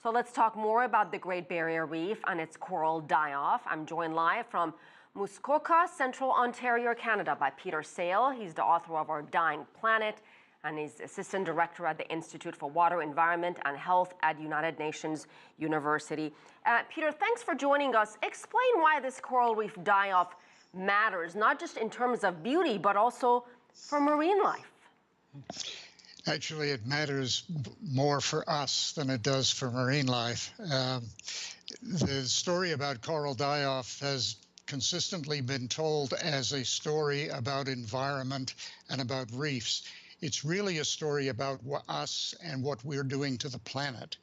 So let's talk more about the Great Barrier Reef and its coral die-off. I'm joined live from Muskoka, Central Ontario, Canada by Peter Sale. He's the author of Our Dying Planet and he's Assistant Director at the Institute for Water, Environment and Health at United Nations University. Peter, thanks for joining us. Explain why this coral reef die-off matters, not just in terms of beauty, but also for marine life. Actually, it matters more for us than it does for marine life. The story about coral die-off has consistently been told as a story about environment and about reefs. It's really a story about us and what we're doing to the planet.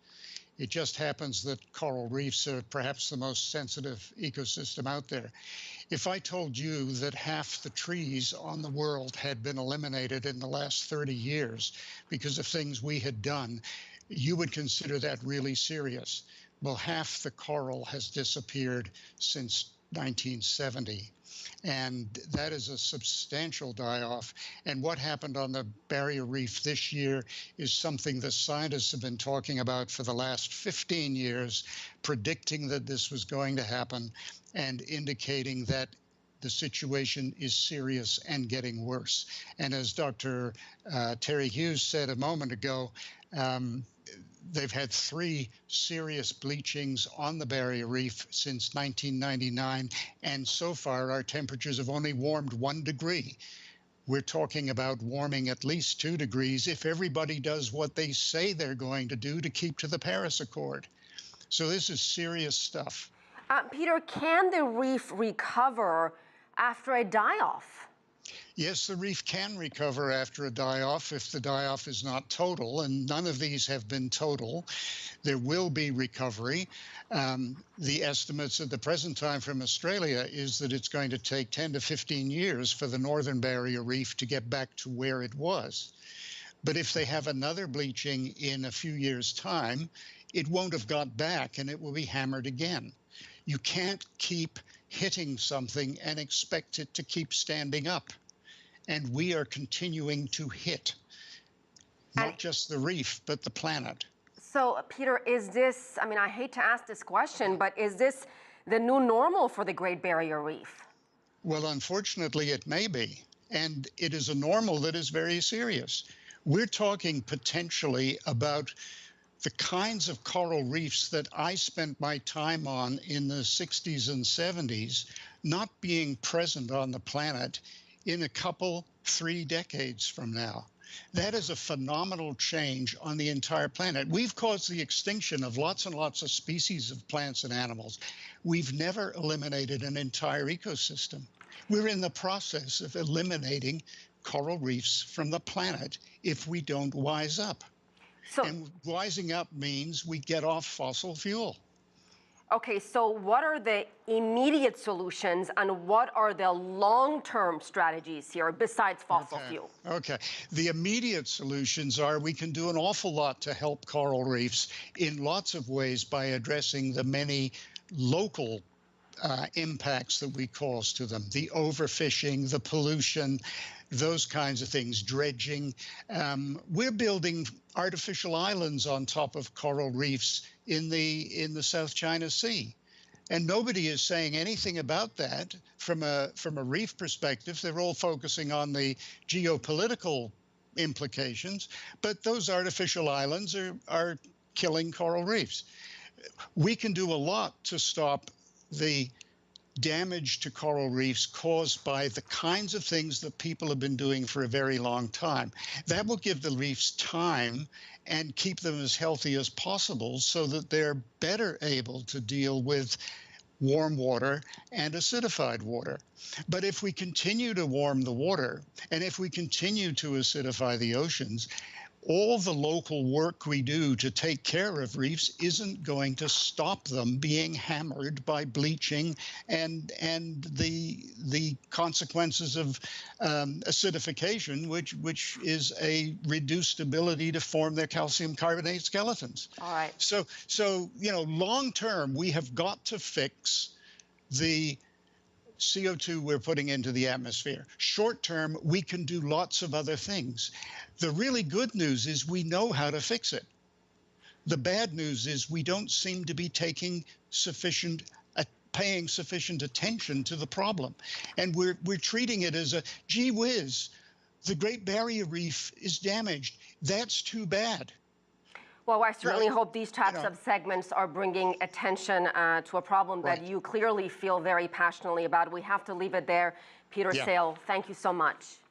It just happens that coral reefs are perhaps the most sensitive ecosystem out there. If I told you that half the trees on the world had been eliminated in the last 30 years because of things we had done, you would consider that really serious. Well, half the coral has disappeared since 1970. And that is a substantial die-off. And what happened on the barrier reef this year is something the scientists have been talking about for the last 15 years, predicting that this was going to happen and indicating that the situation is serious and getting worse. And as Dr. Terry Hughes said a moment ago, they've had 3 serious bleachings on the barrier reef since 1999, and so far our temperatures have only warmed 1 degree. We're talking about warming at least 2 degrees if everybody does what they say they're going to do to keep to the Paris Accord. So this is serious stuff. Peter, can the reef recover after a die-off? Yes, the reef can recover after a die-off if the die-off is not total, and none of these have been total. There will be recovery. The estimates at the present time from Australia is that it's going to take 10 to 15 years for the Northern Barrier Reef to get back to where it was. But if they have another bleaching in a few years' time, it won't have got back and it will be hammered again. You can't keep hitting something and expect it to keep standing up. And we are continuing to hit not just the reef, but the planet. So, Peter, is this, I mean, I hate to ask this question, but is this the new normal for the Great Barrier Reef? Well, unfortunately, it may be. And it is a normal that is very serious. We're talking potentially about the kinds of coral reefs that I spent my time on in the 60s and 70s not being present on the planet in a couple, 3 decades from now. That is a phenomenal change on the entire planet. We've caused the extinction of lots and lots of species of plants and animals. We've never eliminated an entire ecosystem. We're in the process of eliminating coral reefs from the planet if we don't wise up. And wising up means we get off fossil fuel. Okay, so what are the immediate solutions and what are the long-term strategies here besides fossil fuel? Okay, the immediate solutions are we can do an awful lot to help coral reefs in lots of ways by addressing the many local impacts that we cause to them, the overfishing, the pollution, those kinds of things, dredging. We're building artificial islands on top of coral reefs in the South China Sea. And nobody is saying anything about that from a reef perspective. They're all focusing on the geopolitical implications, but those artificial islands are killing coral reefs. We can do a lot to stop the damage to coral reefs caused by the kinds of things that people have been doing for a very long time. That will give the reefs time and keep them as healthy as possible so that they're better able to deal with warm water and acidified water. But if we continue to warm the water and if we continue to acidify the oceans, all the local work we do to take care of reefs isn't going to stop them being hammered by bleaching and the consequences of acidification, which is a reduced ability to form their calcium carbonate skeletons. All right. So you know, long term, we have got to fix the CO2 we're putting into the atmosphere. Short term, we can do lots of other things. The really good news is we know how to fix it. The bad news is we don't seem to be paying sufficient attention to the problem. And we're treating it as a, gee whiz, the Great Barrier Reef is damaged. That's too bad. Well, I certainly hope these types of segments are bringing attention to a problem that you clearly feel very passionately about. We have to leave it there. Peter Sale, thank you so much.